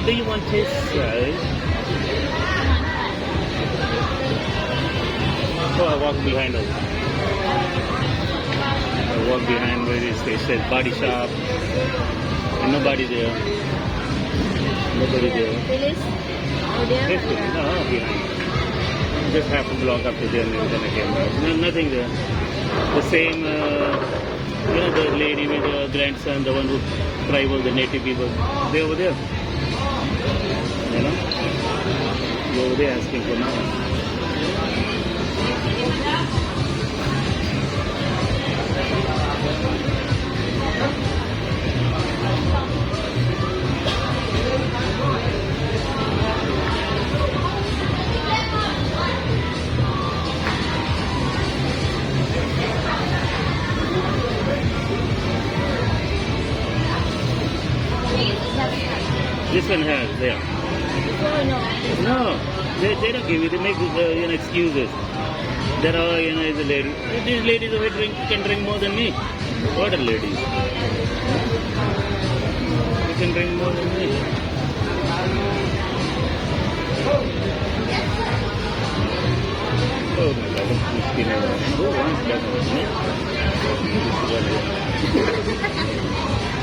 do you want his size? So I walk behind us. I walk behind where it says body shop. And nobody there. Nobody there. Phyllis? Oh, there? Yes, no, behind. Just have to block up to there and then I came back. No, nothing there. The same, the lady with the grandson, the one who tribal, the native people, they over there. You know? They over there asking for now. This one has there. Oh, no. No, they don't give you. They make excuses. That is a lady. These ladies over here can drink more than me. What a lady. You can drink more than me. Oh my God, who wants that one?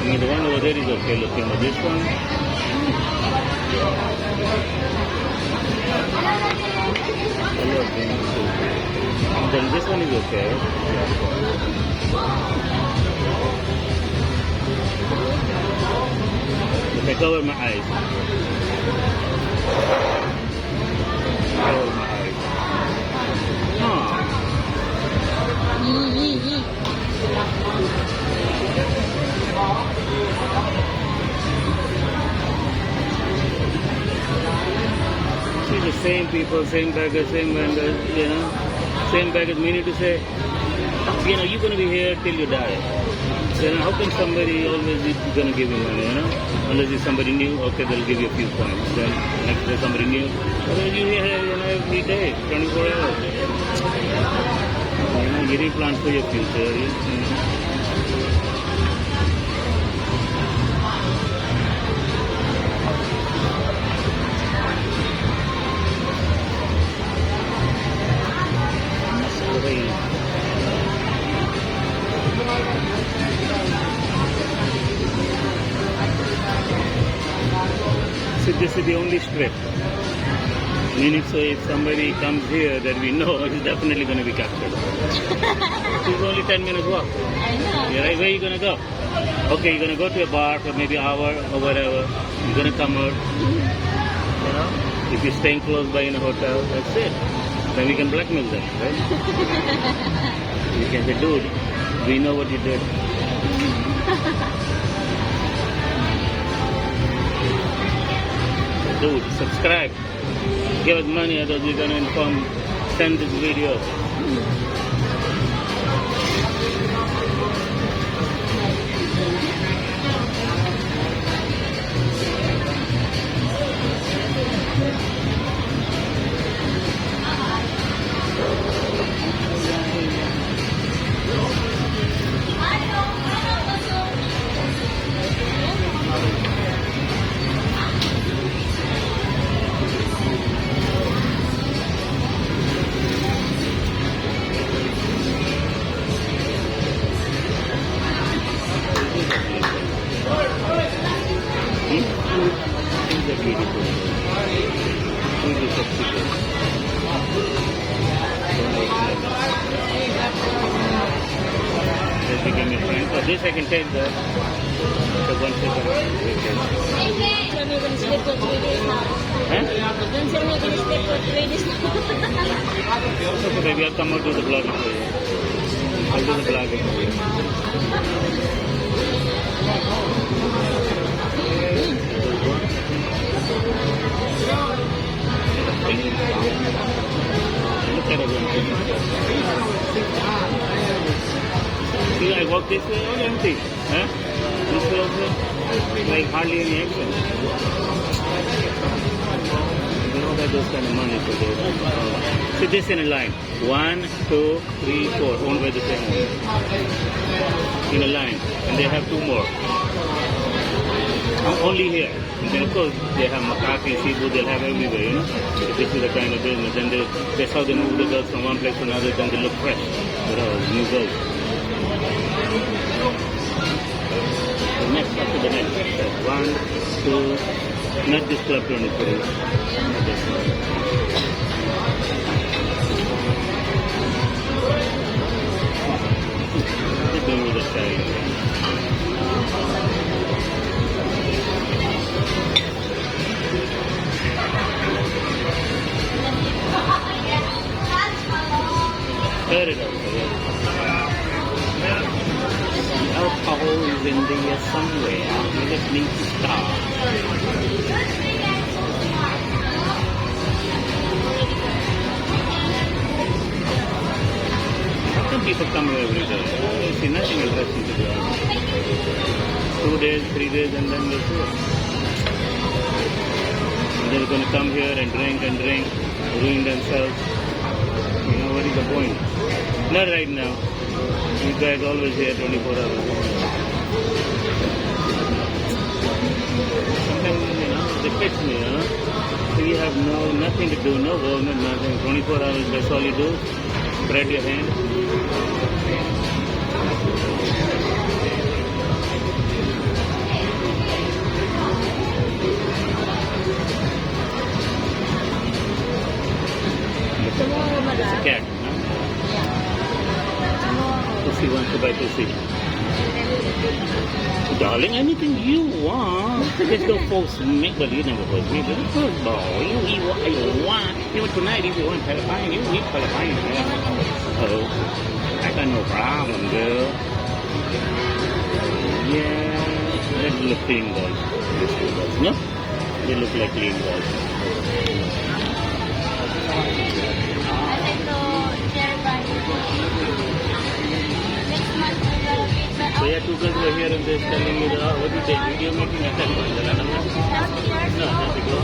I mean, the one over there is okay looking, but this one. Then this one is okay. If I cover my eyes. Cover my eyes. See the same people, same beggars, same vendors, same beggars, meaning to say, you're going to be here till you die. So, how can somebody always is going to give you money, Unless it's somebody new, okay, they'll give you a few points. Then next day somebody new, otherwise you're here, every day, 24 hours. You need plans for your future. So this is the only strip. Meaning, so if somebody comes here that we know, he's definitely going to be captured. It's only 10 minutes walk. I know. Yeah, right? Where are you going to go? Okay, you're going to go to a bar for maybe an hour or whatever. You're going to come out. If you're staying close by in a hotel, that's it. Then we can blackmail them, right? You can say, dude, we know what you did. Dude, subscribe. Give us money, otherwise we're going to send this video. These are beautiful. These are sexy. This became a friend. So this I can take the one second. Sir, we're going to split for 3 days now. Huh? Then sir, we're going to split for 3 days now. Okay, baby, I'll come out to the vlog for you. I'll do the vlog for you. Look at it. See, I walk this way, all empty. Huh? This way also, like hardly any action. You know that those kind of money for those. See this in a line. 1, 2, 3, 4. Owned by the same one. In a line. And they have 2 more. Only here. And then of course they have macaque, seafood, they'll have everywhere, you know. If this is the kind of business. Then that's how they move the girls from one place to another, then they look fresh. You know, new girls. The next, up to the next. 1, 2, not this club 23. Not this one. They're doing with the side. Heard it also, yeah. Alcohol is in there somewhere. We just need to start. How come people come here every day? You see nothing interesting to do. 2 days, 3 days, and then they'll do it. They're going to come here and drink, ruin themselves. You know, what is the point? Not right now. You guys always here 24 hours. Sometimes, you know, they fix me, you know. So you have nothing to do, no government, nothing. 24 hours, that's all you do. Spread your hand. Tomorrow, It's a madam. cat, no? Pussy wants to buy pussy. Darling, anything you want. Just don't force me. But you never force me. But it's good, boy. You eat what you want. Even tonight, if you want Philippine, you eat Philippine. Oh, I got no problem, girl. Yeah, they look clean girls. No? They look like clean girls. So yeah, 2 girls were here and they're telling me, oh, what is that video making? I said, no, not to go.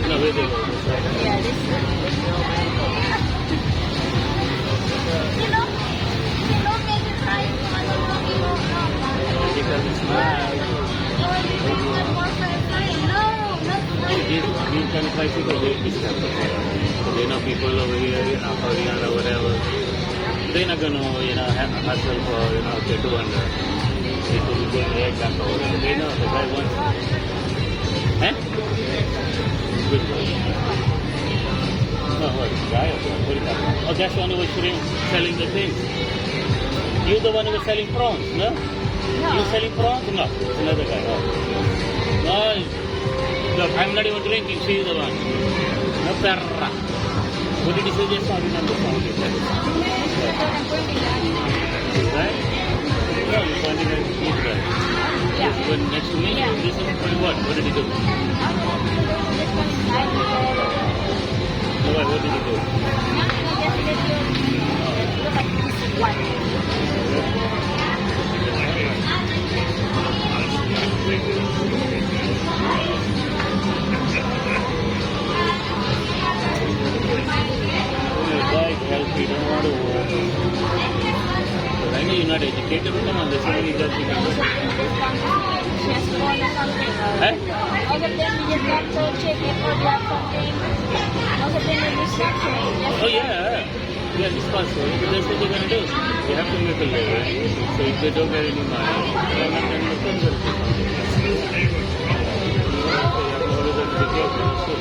No, where they go? Because it's nice. These kind of bicycles, they discount. So they know people over here, you know, Korean or whatever. They're not going to, you know, have a hustle for, you know, say 200. People will go to the exam or whatever. They know the guy wants. Eh? Good boy. No, what? Guy or what? What are you talking about? Oh, that's the one who was selling the things. You're the one who was selling prawns, no? You selling prawns? No, it's another guy. Oh. No, look, I'm not even drinking. She's the one. No, perra. What did he say just now? I didn't understand. Right? No, you pointed at this guy. Yeah. This one next to me? Yeah. This one for what? What did he do? No, what did he do? Healthy, don't want to work. But I know you're not educated, but come on, there's so many jobs you can do. Eh? All of them, we just got to check if or grab something. All of them are restructuring. Oh yeah, yeah, responsible. But that's what they're gonna do. They have to make a living. So if they don't get any money, they're not gonna look under it. So you have to always have to be careful.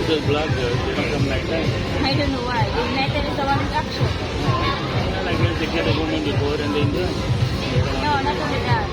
Those bloggers, they don't come night time. I don't know why. The United is the one in action. Well, I guess they get a woman before and they enjoy. No, not only that.